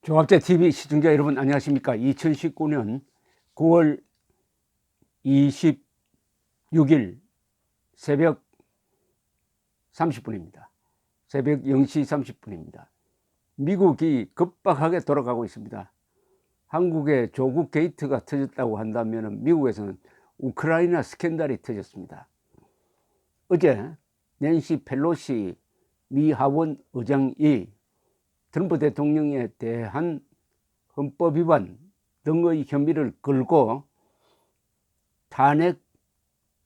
조합재 TV 시청자 여러분 안녕하십니까. 2019년 9월 26일 새벽 30분입니다. 새벽 0시 30분입니다. 미국이 급박하게 돌아가고 있습니다. 한국에 조국 게이트가 터졌다고 한다면 미국에서는 우크라이나 스캔들이 터졌습니다. 어제 낸시 펠로시 미 하원 의장이 트럼프 대통령에 대한 헌법 위반 등의 혐의를 걸고 탄핵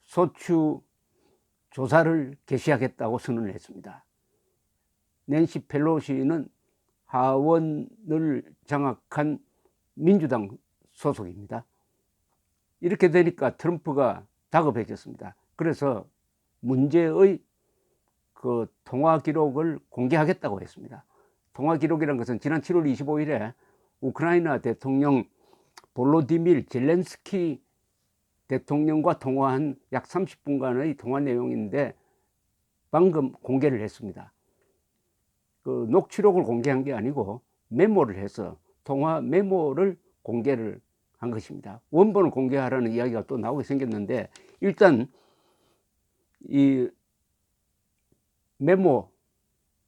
소추 조사를 개시하겠다고 선언을 했습니다. 낸시 펠로시는 하원을 장악한 민주당 소속입니다. 이렇게 되니까 트럼프가 다급해졌습니다. 그래서 문제의 그 통화 기록을 공개하겠다고 했습니다. 통화 기록이라는 것은 지난 7월 25일에 우크라이나 대통령 볼로디미르 젤렌스키 대통령과 통화한 약 30분간의 통화 내용인데 방금 공개를 했습니다. 그 녹취록을 공개한 게 아니고 메모를 해서 통화 메모를 공개를 한 것입니다. 원본을 공개하라는 이야기가 또 나오게 생겼는데 일단 이 메모,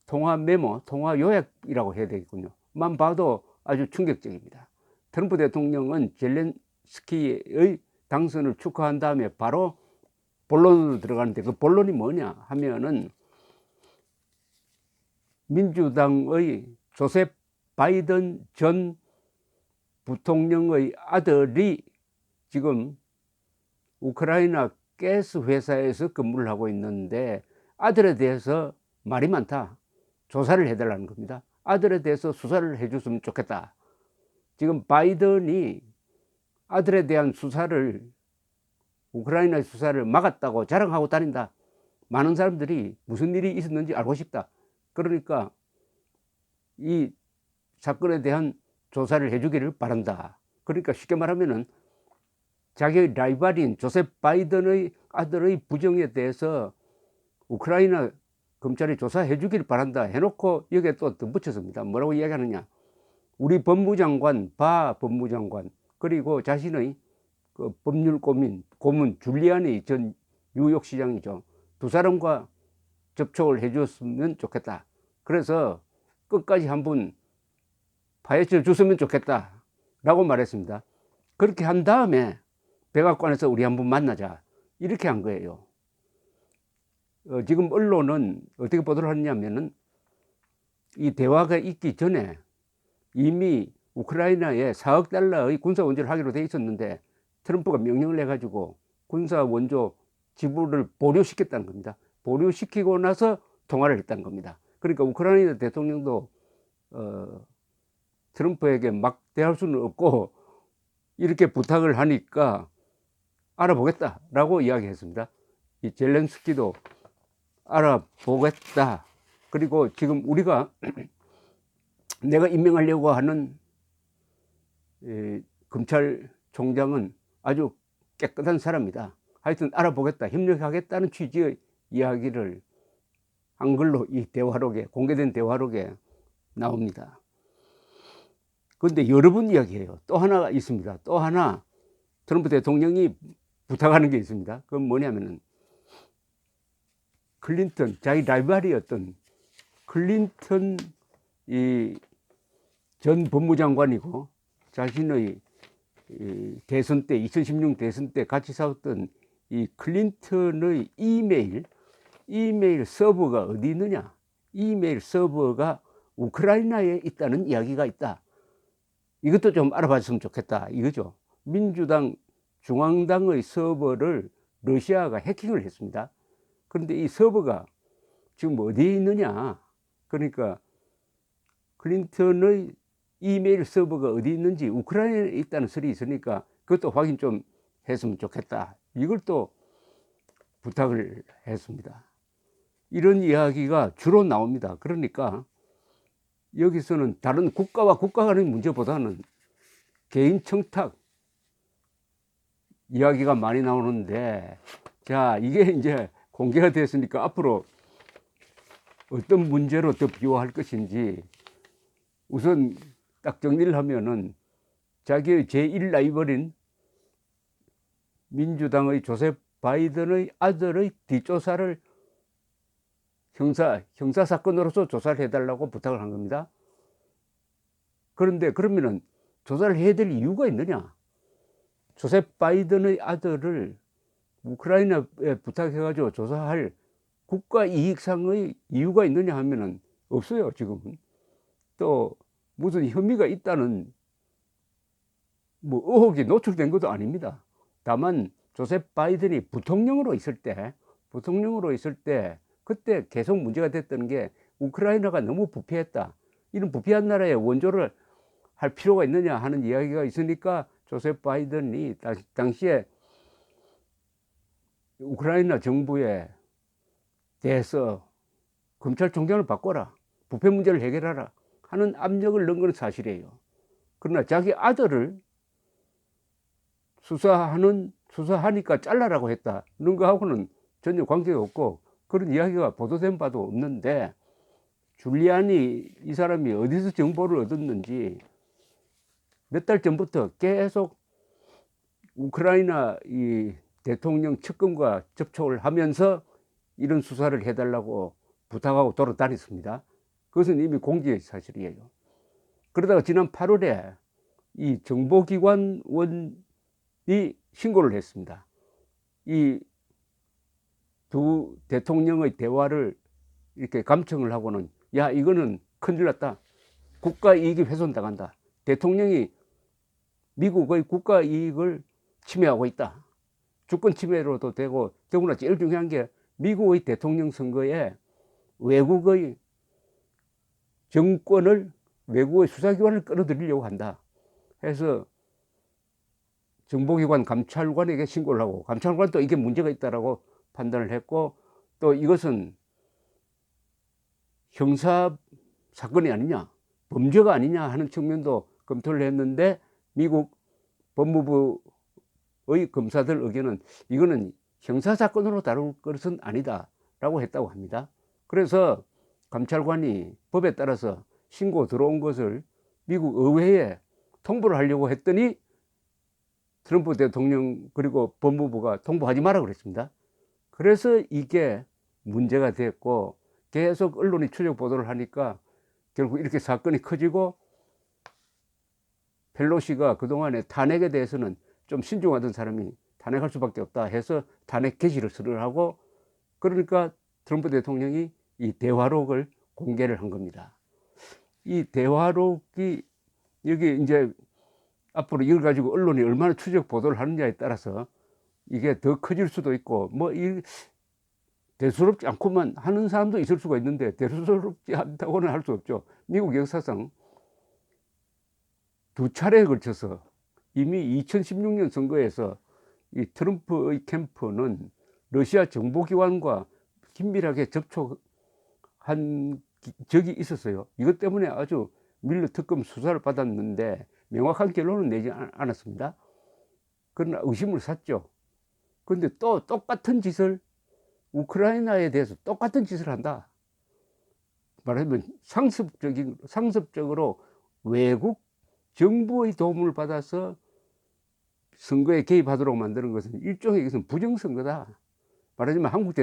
통화 메모, 통화 요약이라고 해야 되겠군요. 만 봐도 아주 충격적입니다. 트럼프 대통령은 젤렌스키의 당선을 축하한 다음에 바로 본론으로 들어가는데 그 본론이 뭐냐 하면은 민주당의 조셉 바이든 전 부통령의 아들이 지금 우크라이나 가스 회사에서 근무를 하고 있는데 아들에 대해서 말이 많다. 조사를 해달라는 겁니다. 아들에 대해서 수사를 해줬으면 좋겠다. 지금 바이든이 아들에 대한 수사를, 우크라이나의 수사를 막았다고 자랑하고 다닌다. 많은 사람들이 무슨 일이 있었는지 알고 싶다. 그러니까 이 사건에 대한 조사를 해주기를 바란다. 그러니까 쉽게 말하면은 자기의 라이벌인 조셉 바이든의 아들의 부정에 대해서 우크라이나 검찰이 조사해 주기를 바란다 해놓고 여기에 또 덧붙였습니다. 뭐라고 이야기하느냐. 우리 법무장관, 바 법무장관, 그리고 자신의 그 법률 고문 줄리아니 전 뉴욕시장이죠. 두 사람과 접촉을 해 줬으면 좋겠다. 그래서 끝까지 한번 파헤쳐 줬으면 좋겠다 라고 말했습니다. 그렇게 한 다음에 백악관에서 우리 한번 만나자 이렇게 한 거예요. 지금 언론은 어떻게 보도를 하느냐면은 이 대화가 있기 전에 이미 우크라이나에 4억 달러의 군사 원조를 하기로 돼 있었는데 트럼프가 명령을 해가지고 군사 원조 지불을 보류시켰다는 겁니다. 보류시키고 나서 통화를 했다는 겁니다. 그러니까 우크라이나 대통령도 트럼프에게 막 대할 수는 없고 이렇게 부탁을 하니까 알아보겠다라고 이야기했습니다. 이 젤렌스키도 알아보겠다. 그리고 지금 우리가 내가 임명하려고 하는 검찰총장은 아주 깨끗한 사람이다. 하여튼 알아보겠다, 협력하겠다는 취지의 이야기를 한글로 이 대화록에, 공개된 대화록에 나옵니다. 그런데 여러 번 이야기해요. 또 하나가 있습니다. 또 하나 트럼프 대통령이 부탁하는 게 있습니다. 그건 뭐냐면은 클린턴, 자기 라이벌이었던 클린턴 전 법무장관이고 자신의 대선 때 2016 대선 때 같이 싸웠던 이 클린턴의 이메일 서버가 어디 있느냐? 이메일 서버가 우크라이나에 있다는 이야기가 있다. 이것도 좀 알아봤으면 좋겠다 이거죠. 민주당 중앙당의 서버를 러시아가 해킹을 했습니다. 그런데 이 서버가 지금 어디에 있느냐? 그러니까 클린턴의 이메일 서버가 어디 있는지 우크라이나에 있다는 설이 있으니까 그것도 확인 좀 했으면 좋겠다. 이걸 또 부탁을 했습니다. 이런 이야기가 주로 나옵니다. 그러니까 여기서는 다른 국가와 국가 간의 문제보다는 개인 청탁 이야기가 많이 나오는데, 자, 이게 이제 공개가 됐으니까 앞으로 어떤 문제로 더 비화할 것인지 우선 딱 정리를 하면은 자기의 제1 라이벌인 민주당의 조셉 바이든의 아들의 뒷조사를 형사사건으로서 조사를 해달라고 부탁을 한 겁니다. 그런데 그러면은 조사를 해야 될 이유가 있느냐? 조셉 바이든의 아들을 우크라이나에 부탁해가지고 조사할 국가 이익상의 이유가 있느냐 하면은 없어요, 지금은. 또 무슨 혐의가 있다는 뭐 의혹이 노출된 것도 아닙니다. 다만 조셉 바이든이 부통령으로 있을 때 그때 계속 문제가 됐던 게 우크라이나가 너무 부패했다. 이런 부패한 나라에 원조를 할 필요가 있느냐 하는 이야기가 있으니까 조셉 바이든이 당시에 우크라이나 정부에 대해서 검찰총장을 바꿔라, 부패 문제를 해결하라 하는 압력을 넣은 건 사실이에요. 그러나 자기 아들을 수사하니까 잘라라고 했다는 거하고는 전혀 관계가 없고 그런 이야기가 보도된 바도 없는데, 줄리아니 이 사람이 어디서 정보를 얻었는지 몇 달 전부터 계속 우크라이나 이 대통령 측근과 접촉을 하면서 이런 수사를 해달라고 부탁하고 돌아다녔습니다. 그것은 이미 공개의 사실이에요. 그러다가 지난 8월에 이 정보기관원이 신고를 했습니다. 이 두 대통령의 대화를 이렇게 감청을 하고는, 야, 이거는 큰일 났다, 국가 이익이 훼손당한다, 대통령이 미국의 국가 이익을 침해하고 있다, 주권 침해로도 되고, 더구나 제일 중요한 게 미국의 대통령 선거에 외국의 정권을, 외국의 수사기관을 끌어들이려고 한다 해서 정보기관 감찰관에게 신고를 하고, 감찰관도 이게 문제가 있다라고 판단을 했고, 또 이것은 형사 사건이 아니냐, 범죄가 아니냐 하는 측면도 검토를 했는데, 미국 법무부의 검사들 의견은 이거는 형사 사건으로 다룰 것은 아니다 라고 했다고 합니다. 그래서 감찰관이 법에 따라서 신고 들어온 것을 미국 의회에 통보를 하려고 했더니 트럼프 대통령 그리고 법무부가 통보하지 마라 그랬습니다. 그래서 이게 문제가 됐고, 계속 언론이 추적 보도를 하니까 결국 이렇게 사건이 커지고, 펠로시가 그동안에 탄핵에 대해서는 좀 신중하던 사람이 탄핵할 수밖에 없다 해서 탄핵 개시를 하고, 그러니까 트럼프 대통령이 이 대화록을 공개를 한 겁니다. 이 대화록이 여기 이제 앞으로 이걸 가지고 언론이 얼마나 추적 보도를 하느냐에 따라서 이게 더 커질 수도 있고, 뭐 이 대수롭지 않고만 하는 사람도 있을 수가 있는데, 대수롭지 않다고는 할 수 없죠. 미국 역사상 두 차례에 걸쳐서 이미 2016년 선거에서 이 트럼프의 캠프는 러시아 정보기관과 긴밀하게 접촉한 적이 있었어요. 이것 때문에 아주 밀러 특검 수사를 받았는데 명확한 결론은 내지 않았습니다. 그러나 의심을 샀죠. 그런데 또 똑같은 짓을, 우크라이나에 대해서 똑같은 짓을 한다. 말하자면 상습적으로 외국 정부의 도움을 받아서 선거에 개입하도록 만드는 것은 일종의 이것은 부정선거다. 말하자면 한국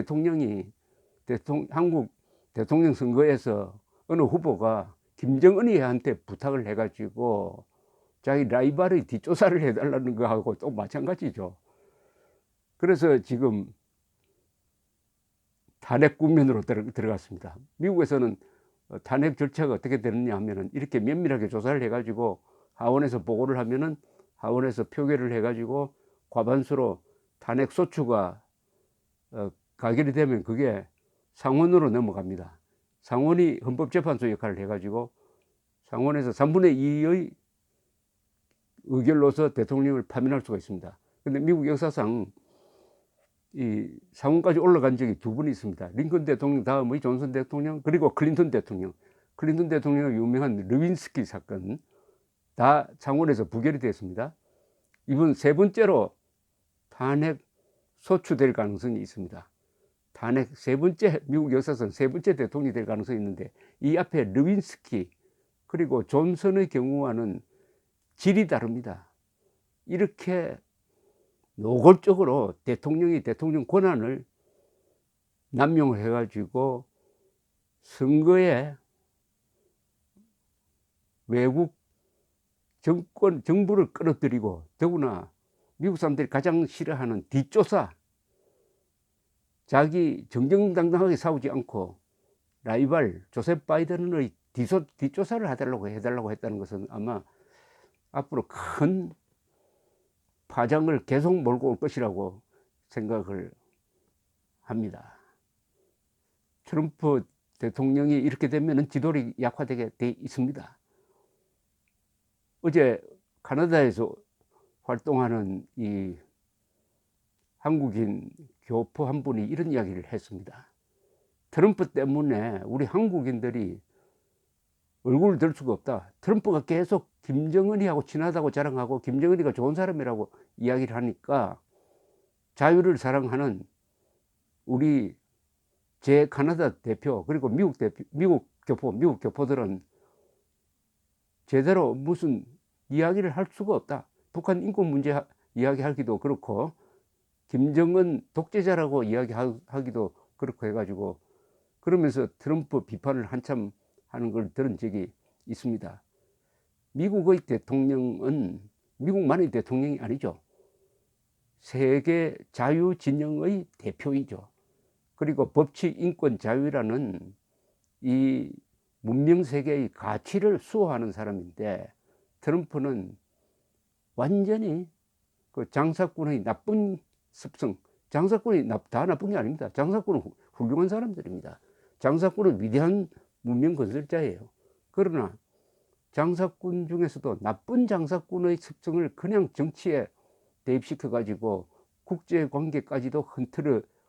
대통령 선거에서 어느 후보가 김정은이한테 부탁을 해가지고 자기 라이벌의 뒷조사를 해달라는 거하고 또 마찬가지죠. 그래서 지금 탄핵 국면으로 들어갔습니다. 미국에서는 탄핵 절차가 어떻게 되느냐 하면은 이렇게 면밀하게 조사를 해가지고 하원에서 보고를 하면은 하원에서 표결을 해가지고 과반수로 탄핵 소추가 가결이 되면 그게 상원으로 넘어갑니다. 상원이 헌법재판소 역할을 해가지고 상원에서 3분의 2의 의결로서 대통령을 파면할 수가 있습니다. 근데 미국 역사상 이 상원까지 올라간 적이 두 번 있습니다. 링컨 대통령 다음의 존슨 대통령, 그리고 클린턴 대통령. 클린턴 대통령의 유명한 르윈스키 사건 다 상원에서 부결이 됐습니다. 이번 세 번째로 탄핵 소추될 가능성이 있습니다. 탄핵 미국 역사상 세 번째 대통령이 될 가능성이 있는데, 이 앞에 르윈스키 그리고 존슨의 경우와는 질이 다릅니다. 이렇게 노골적으로 대통령이 대통령 권한을 남용을 해가지고 선거에 외국 정부를 끌어들이고, 더구나 미국 사람들이 가장 싫어하는 뒷조사, 자기 정정당당하게 싸우지 않고 라이벌 조셉 바이든의 뒷조사를 해달라고 했다는 것은 아마 앞으로 큰 파장을 계속 몰고 올 것이라고 생각을 합니다. 트럼프 대통령이 이렇게 되면 지도력이 약화되게 돼 있습니다. 어제 캐나다에서 활동하는 이 한국인 교포 한 분이 이런 이야기를 했습니다. 트럼프 때문에 우리 한국인들이 얼굴을 들 수가 없다. 트럼프가 계속 김정은이하고 친하다고 자랑하고 김정은이가 좋은 사람이라고 이야기를 하니까 자유를 사랑하는 우리 제 캐나다 대표, 그리고 미국 교포들은 제대로 무슨 이야기를 할 수가 없다. 북한 인권 문제 이야기하기도 그렇고 김정은 독재자라고 이야기하기도 그렇고 해가지고, 그러면서 트럼프 비판을 한참 하는 걸 들은 적이 있습니다. 미국의 대통령은 미국만의 대통령이 아니죠. 세계 자유 진영의 대표이죠. 그리고 법치, 인권, 자유라는 이 문명 세계의 가치를 수호하는 사람인데, 트럼프는 완전히 그 장사꾼의 나쁜 습성, 장사꾼이 다 나쁜 게 아닙니다. 장사꾼은 훌륭한 사람들입니다. 장사꾼은 위대한 문명 건설자예요. 그러나 장사꾼 중에서도 나쁜 장사꾼의 습성을 그냥 정치에 대입시켜 가지고 국제관계까지도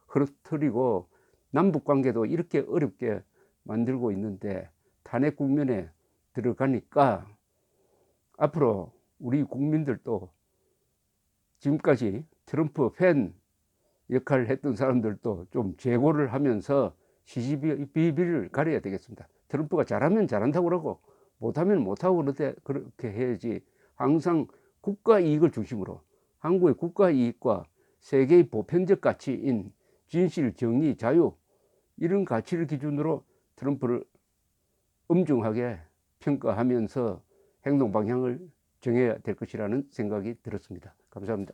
흐트리고 남북관계도 이렇게 어렵게 만들고 있는데, 탄핵 국면에 들어가니까 앞으로 우리 국민들도 지금까지 트럼프 팬 역할을 했던 사람들도 좀 재고를 하면서 시시비비를 가려야 되겠습니다. 트럼프가 잘하면 잘한다고 그러고 못하면 못하고 그렇게 해야지, 항상 국가 이익을 중심으로 한국의 국가 이익과 세계의 보편적 가치인 진실, 정의, 자유, 이런 가치를 기준으로 트럼프를 엄중하게 평가하면서 행동 방향을 정해야 될 것이라는 생각이 들었습니다. 감사합니다.